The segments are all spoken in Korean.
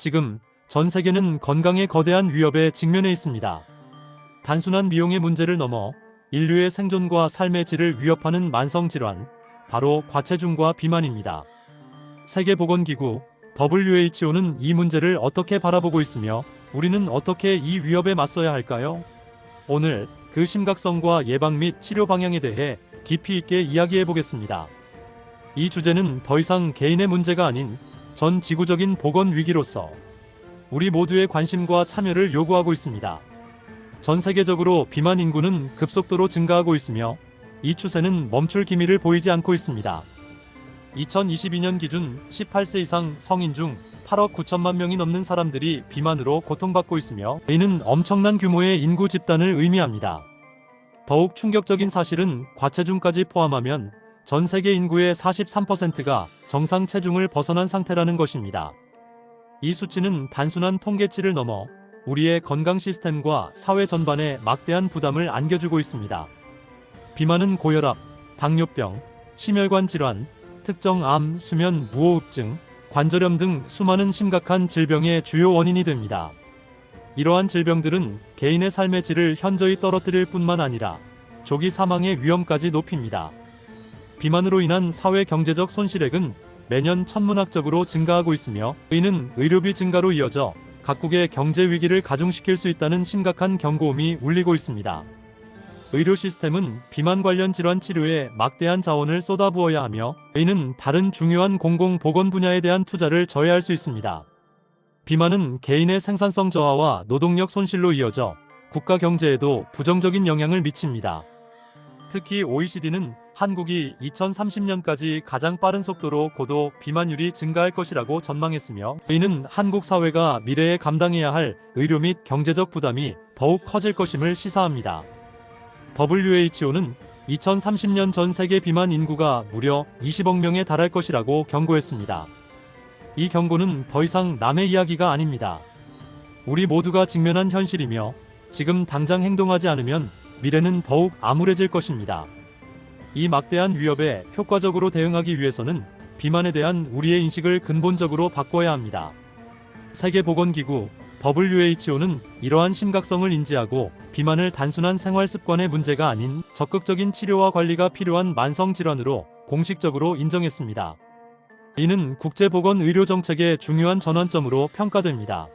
지금 전 세계는 건강의 거대한 위협에 직면해 있습니다. 단순한 미용의 문제를 넘어 인류의 생존과 삶의 질을 위협하는 만성질환, 바로 과체중과 비만입니다. 세계보건기구 WHO는 이 문제를 어떻게 바라보고 있으며 우리는 어떻게 이 위협에 맞서야 할까요? 오늘 그 심각성과 예방 및 치료 방향에 대해 깊이 있게 이야기해 보겠습니다. 이 주제는 더 이상 개인의 문제가 아닌 전 지구적인 보건 위기로서 우리 모두의 관심과 참여를 요구하고 있습니다. 전 세계적으로 비만 인구는 급속도로 증가하고 있으며 이 추세는 멈출 기미를 보이지 않고 있습니다. 2022년 기준 18세 이상 성인 중 8억 9천만 명이 넘는 사람들이 비만으로 고통받고 있으며 이는 엄청난 규모의 인구 집단을 의미합니다. 더욱 충격적인 사실은 과체중까지 포함하면 전 세계 인구의 43%가 정상 체중을 벗어난 상태라는 것입니다. 이 수치는 단순한 통계치를 넘어 우리의 건강 시스템과 사회 전반에 막대한 부담을 안겨주고 있습니다. 비만은 고혈압, 당뇨병, 심혈관 질환, 특정 암, 수면 무호흡증, 관절염 등 수많은 심각한 질병의 주요 원인이 됩니다. 이러한 질병들은 개인의 삶의 질을 현저히 떨어뜨릴 뿐만 아니라 조기 사망의 위험까지 높입니다. 비만으로 인한 사회 경제적 손실액은 매년 천문학적으로 증가하고 있으며 이는 의료비 증가로 이어져 각국의 경제 위기를 가중시킬 수 있다는 심각한 경고음이 울리고 있습니다. 의료 시스템은 비만 관련 질환 치료에 막대한 자원을 쏟아부어야 하며 이는 다른 중요한 공공보건 분야에 대한 투자를 저해할 수 있습니다. 비만은 개인의 생산성 저하와 노동력 손실로 이어져 국가 경제에도 부정적인 영향을 미칩니다. 특히 OECD는 한국이 2030년까지 가장 빠른 속도로 고도 비만율이 증가할 것이라고 전망했으며 이는 한국 사회가 미래에 감당해야 할 의료 및 경제적 부담이 더욱 커질 것임을 시사합니다. WHO는 2030년 전 세계 비만 인구가 무려 20억 명에 달할 것이라고 경고했습니다. 이 경고는 더 이상 남의 이야기가 아닙니다. 우리 모두가 직면한 현실이며 지금 당장 행동하지 않으면 미래는 더욱 암울해질 것입니다. 이 막대한 위협에 효과적으로 대응하기 위해서는 비만에 대한 우리의 인식을 근본적으로 바꿔야 합니다. 세계보건기구 WHO는 이러한 심각성을 인지하고 비만을 단순한 생활 습관의 문제가 아닌 적극적인 치료와 관리가 필요한 만성질환으로 공식적으로 인정했습니다. 이는 국제보건의료정책의 중요한 전환점으로 평가됩니다.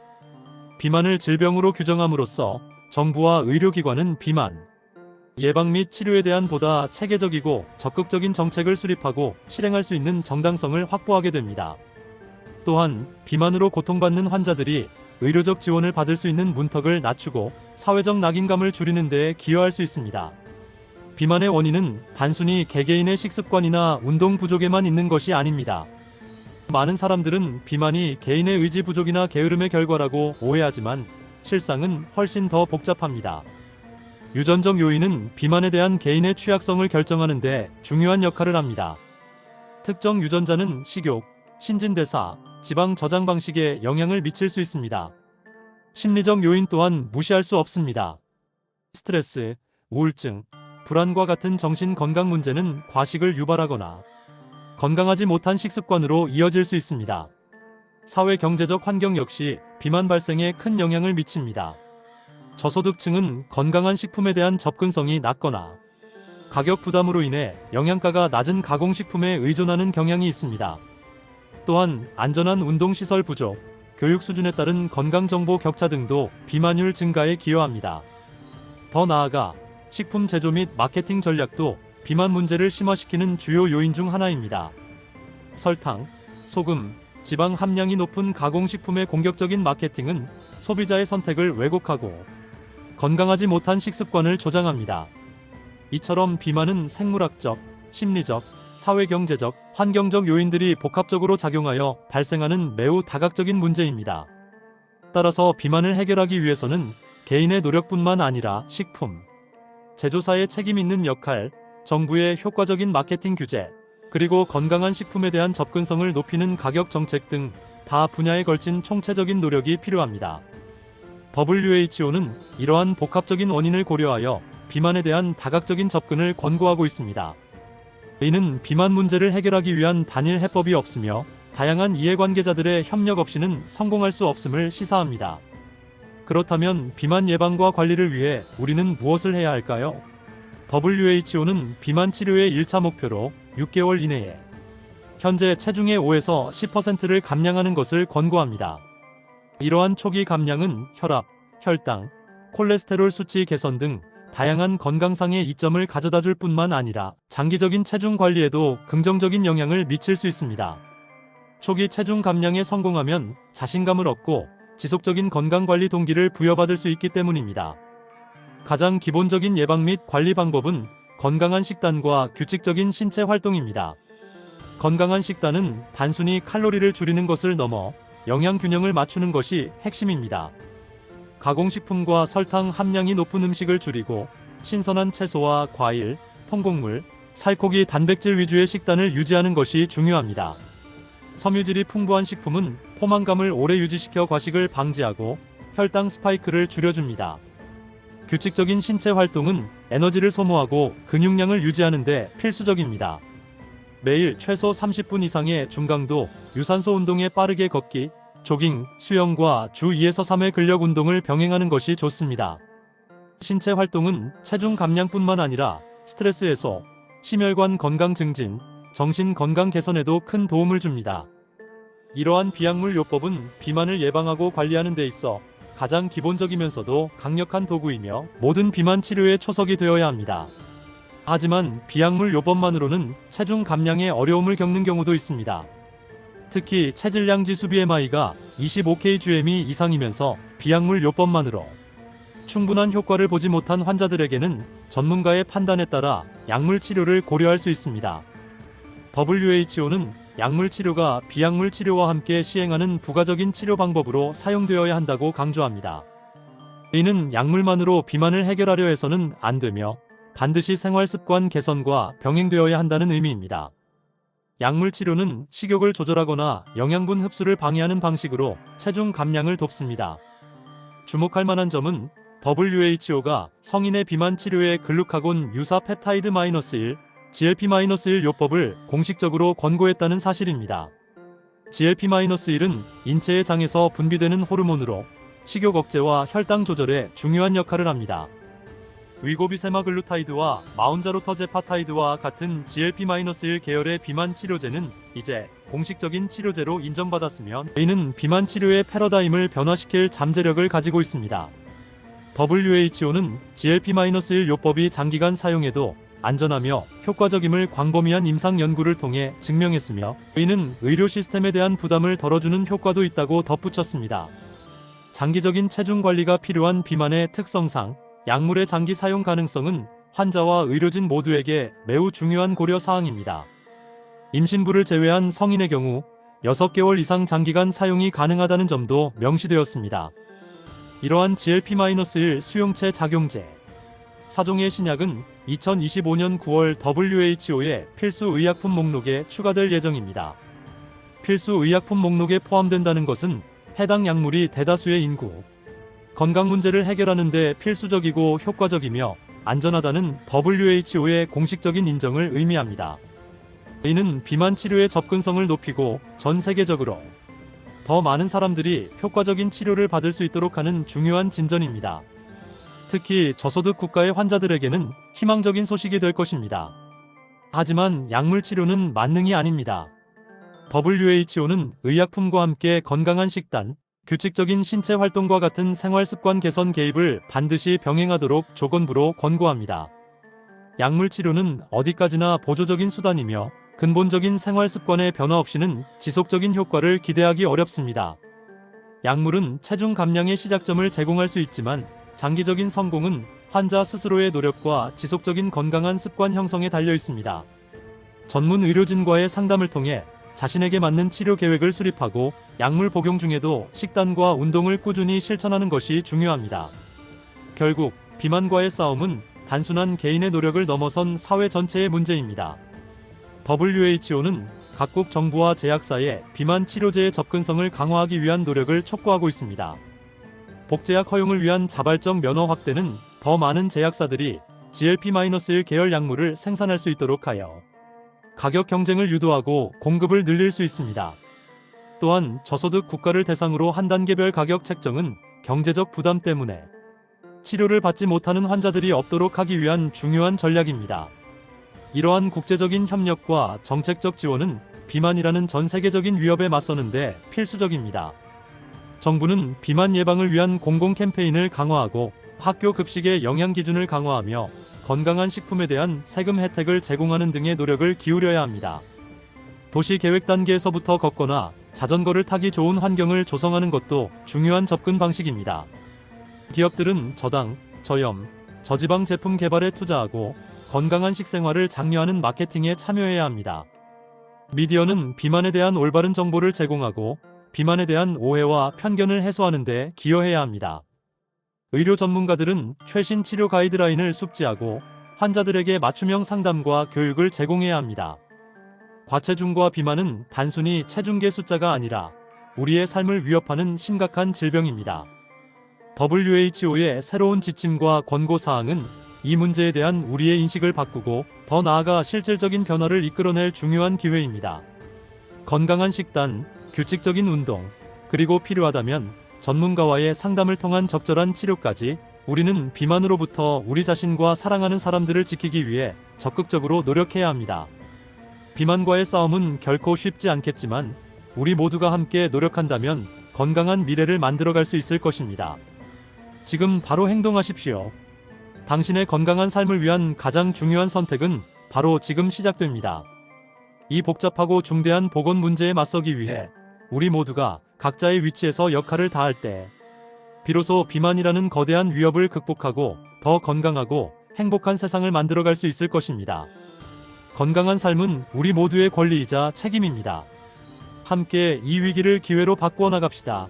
비만을 질병으로 규정함으로써 정부와 의료기관은 비만 예방 및 치료에 대한 보다 체계적이고 적극적인 정책을 수립하고 실행할 수 있는 정당성을 확보하게 됩니다. 또한 비만으로 고통받는 환자들이 의료적 지원을 받을 수 있는 문턱을 낮추고 사회적 낙인감을 줄이는 데 기여할 수 있습니다. 비만의 원인은 단순히 개개인의 식습관이나 운동 부족에만 있는 것이 아닙니다. 많은 사람들은 비만이 개인의 의지 부족이나 게으름의 결과라고 오해하지만 실상은 훨씬 더 복잡합니다. 유전적 요인은 비만에 대한 개인의 취약성을 결정하는 데 중요한 역할을 합니다. 특정 유전자는 식욕, 신진대사, 지방 저장 방식에 영향을 미칠 수 있습니다. 심리적 요인 또한 무시할 수 없습니다. 스트레스, 우울증, 불안과 같은 정신 건강 문제는 과식을 유발하거나 건강하지 못한 식습관으로 이어질 수 있습니다. 사회 경제적 환경 역시 비만 발생에 큰 영향을 미칩니다. 저소득층은 건강한 식품에 대한 접근성이 낮거나 가격 부담으로 인해 영양가가 낮은 가공식품에 의존하는 경향이 있습니다. 또한 안전한 운동시설 부족, 교육 수준에 따른 건강정보 격차 등도 비만율 증가에 기여합니다. 더 나아가 식품 제조 및 마케팅 전략도 비만 문제를 심화시키는 주요 요인 중 하나입니다. 설탕, 소금, 지방 함량이 높은 가공식품의 공격적인 마케팅은 소비자의 선택을 왜곡하고 건강하지 못한 식습관을 조장합니다. 이처럼 비만은 생물학적, 심리적, 사회경제적, 환경적 요인들이 복합적으로 작용하여 발생하는 매우 다각적인 문제입니다. 따라서 비만을 해결하기 위해서는 개인의 노력뿐만 아니라 식품, 제조사의 책임 있는 역할, 정부의 효과적인 마케팅 규제, 그리고 건강한 식품에 대한 접근성을 높이는 가격 정책 등 다 분야에 걸친 총체적인 노력이 필요합니다. WHO는 이러한 복합적인 원인을 고려하여 비만에 대한 다각적인 접근을 권고하고 있습니다. 이는 비만 문제를 해결하기 위한 단일 해법이 없으며 다양한 이해관계자들의 협력 없이는 성공할 수 없음을 시사합니다. 그렇다면 비만 예방과 관리를 위해 우리는 무엇을 해야 할까요? WHO는 비만 치료의 1차 목표로 6개월 이내에 현재 체중의 5에서 10%를 감량하는 것을 권고합니다. 이러한 초기 감량은 혈압, 혈당, 콜레스테롤 수치 개선 등 다양한 건강상의 이점을 가져다 줄 뿐만 아니라 장기적인 체중 관리에도 긍정적인 영향을 미칠 수 있습니다. 초기 체중 감량에 성공하면 자신감을 얻고 지속적인 건강관리 동기를 부여받을 수 있기 때문입니다. 가장 기본적인 예방 및 관리 방법은 건강한 식단과 규칙적인 신체 활동입니다. 건강한 식단은 단순히 칼로리를 줄이는 것을 넘어 영양 균형을 맞추는 것이 핵심입니다. 가공식품과 설탕 함량이 높은 음식을 줄이고 신선한 채소와 과일, 통곡물, 살코기 단백질 위주의 식단을 유지하는 것이 중요합니다. 섬유질이 풍부한 식품은 포만감을 오래 유지시켜 과식을 방지하고 혈당 스파이크를 줄여줍니다. 규칙적인 신체 활동은 에너지를 소모하고 근육량을 유지하는 데 필수적입니다. 매일 최소 30분 이상의 중강도 유산소 운동에 빠르게 걷기, 조깅, 수영과 주 2에서 3회 근력 운동을 병행하는 것이 좋습니다. 신체 활동은 체중 감량뿐만 아니라 스트레스 해소, 심혈관 건강 증진, 정신 건강 개선에도 큰 도움을 줍니다. 이러한 비약물 요법은 비만을 예방하고 관리하는 데 있어 가장 기본적이면서도 강력한 도구이며 모든 비만 치료의 초석이 되어야 합니다. 하지만 비약물 요법만으로는 체중 감량에 어려움을 겪는 경우도 있습니다. 특히 체질량 지수 BMI가 25kg이 이상이면서 비약물 요법만으로 충분한 효과를 보지 못한 환자들에게는 전문가의 판단에 따라 약물 치료를 고려할 수 있습니다. WHO는 약물 치료가 비약물 치료와 함께 시행하는 부가적인 치료 방법으로 사용되어야 한다고 강조합니다. 이는 약물만으로 비만을 해결하려 해서는 안 되며 반드시 생활습관 개선과 병행되어야 한다는 의미입니다. 약물 치료는 식욕을 조절하거나 영양분 흡수를 방해하는 방식으로 체중 감량을 돕습니다. 주목할 만한 점은 WHO가 성인의 비만 치료에 글루카곤 유사 펩타이드 -1, GLP-1 요법을 공식적으로 권고했다는 사실입니다. GLP-1은 인체의 장에서 분비되는 호르몬으로 식욕 억제와 혈당 조절에 중요한 역할을 합니다. 위고비세마글루타이드와 마운자로터제파타이드와 같은 GLP-1 계열의 비만 치료제는 이제 공식적인 치료제로 인정받았으며 이는 비만 치료의 패러다임을 변화시킬 잠재력을 가지고 있습니다. WHO는 GLP-1 요법이 장기간 사용해도 안전하며 효과적임을 광범위한 임상 연구를 통해 증명했으며 이는 의료 시스템에 대한 부담을 덜어주는 효과도 있다고 덧붙였습니다. 장기적인 체중 관리가 필요한 비만의 특성상 약물의 장기 사용 가능성은 환자와 의료진 모두에게 매우 중요한 고려 사항입니다. 임신부를 제외한 성인의 경우 6개월 이상 장기간 사용이 가능하다는 점도 명시되었습니다. 이러한 GLP-1 수용체 작용제 사종의 신약은 2025년 9월 WHO의 필수 의약품 목록에 추가될 예정입니다. 필수 의약품 목록에 포함된다는 것은 해당 약물이 대다수의 인구 건강 문제를 해결하는 데 필수적이고 효과적이며 안전하다는 WHO의 공식적인 인정을 의미합니다. 이는 비만 치료의 접근성을 높이고 전 세계적으로 더 많은 사람들이 효과적인 치료를 받을 수 있도록 하는 중요한 진전입니다. 특히 저소득 국가의 환자들에게는 희망적인 소식이 될 것입니다. 하지만 약물 치료는 만능이 아닙니다. WHO는 의약품과 함께 건강한 식단, 규칙적인 신체 활동과 같은 생활습관 개선 개입을 반드시 병행하도록 조건부로 권고합니다. 약물 치료는 어디까지나 보조적인 수단이며 근본적인 생활습관의 변화 없이는 지속적인 효과를 기대하기 어렵습니다. 약물은 체중 감량의 시작점을 제공할 수 있지만 장기적인 성공은 환자 스스로의 노력과 지속적인 건강한 습관 형성에 달려 있습니다. 전문 의료진과의 상담을 통해 자신에게 맞는 치료 계획을 수립하고 약물 복용 중에도 식단과 운동을 꾸준히 실천하는 것이 중요합니다. 결국 비만과의 싸움은 단순한 개인의 노력을 넘어선 사회 전체의 문제입니다. WHO는 각국 정부와 제약사에 비만 치료제의 접근성을 강화하기 위한 노력을 촉구하고 있습니다. 복제약 허용을 위한 자발적 면허 확대는 더 많은 제약사들이 GLP-1 계열 약물을 생산할 수 있도록 하여 가격 경쟁을 유도하고 공급을 늘릴 수 있습니다. 또한 저소득 국가를 대상으로 한 단계별 가격 책정은 경제적 부담 때문에 치료를 받지 못하는 환자들이 없도록 하기 위한 중요한 전략입니다. 이러한 국제적인 협력과 정책적 지원은 비만이라는 전 세계적인 위협에 맞서는데 필수적입니다. 정부는 비만 예방을 위한 공공 캠페인을 강화하고 학교 급식의 영양 기준을 강화하며 건강한 식품에 대한 세금 혜택을 제공하는 등의 노력을 기울여야 합니다. 도시 계획 단계에서부터 걷거나 자전거를 타기 좋은 환경을 조성하는 것도 중요한 접근 방식입니다. 기업들은 저당, 저염, 저지방 제품 개발에 투자하고 건강한 식생활을 장려하는 마케팅에 참여해야 합니다. 미디어는 비만에 대한 올바른 정보를 제공하고 비만에 대한 오해와 편견을 해소하는 데 기여해야 합니다. 의료 전문가들은 최신 치료 가이드라인을 숙지하고 환자들에게 맞춤형 상담과 교육을 제공해야 합니다. 과체중과 비만은 단순히 체중계 숫자가 아니라 우리의 삶을 위협하는 심각한 질병입니다. WHO의 새로운 지침과 권고 사항은 이 문제에 대한 우리의 인식을 바꾸고 더 나아가 실질적인 변화를 이끌어낼 중요한 기회입니다. 건강한 식단, 규칙적인 운동, 그리고 필요하다면 전문가와의 상담을 통한 적절한 치료까지 우리는 비만으로부터 우리 자신과 사랑하는 사람들을 지키기 위해 적극적으로 노력해야 합니다. 비만과의 싸움은 결코 쉽지 않겠지만 우리 모두가 함께 노력한다면 건강한 미래를 만들어갈 수 있을 것입니다. 지금 바로 행동하십시오. 당신의 건강한 삶을 위한 가장 중요한 선택은 바로 지금 시작됩니다. 이 복잡하고 중대한 보건 문제에 맞서기 위해 우리 모두가 각자의 위치에서 역할을 다할 때 비로소 비만이라는 거대한 위협을 극복하고 더 건강하고 행복한 세상을 만들어갈 수 있을 것입니다. 건강한 삶은 우리 모두의 권리이자 책임입니다. 함께 이 위기를 기회로 바꾸어 나갑시다.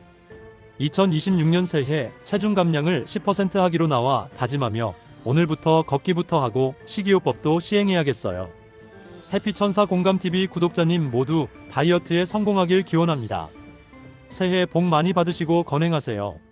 2026년 새해 체중 감량을 10% 하기로 나와 다짐하며 오늘부터 걷기부터 하고 식이요법도 시행해야겠어요. 해피천사 공감TV 구독자님 모두 다이어트에 성공하길 기원합니다. 새해 복 많이 받으시고 건행하세요.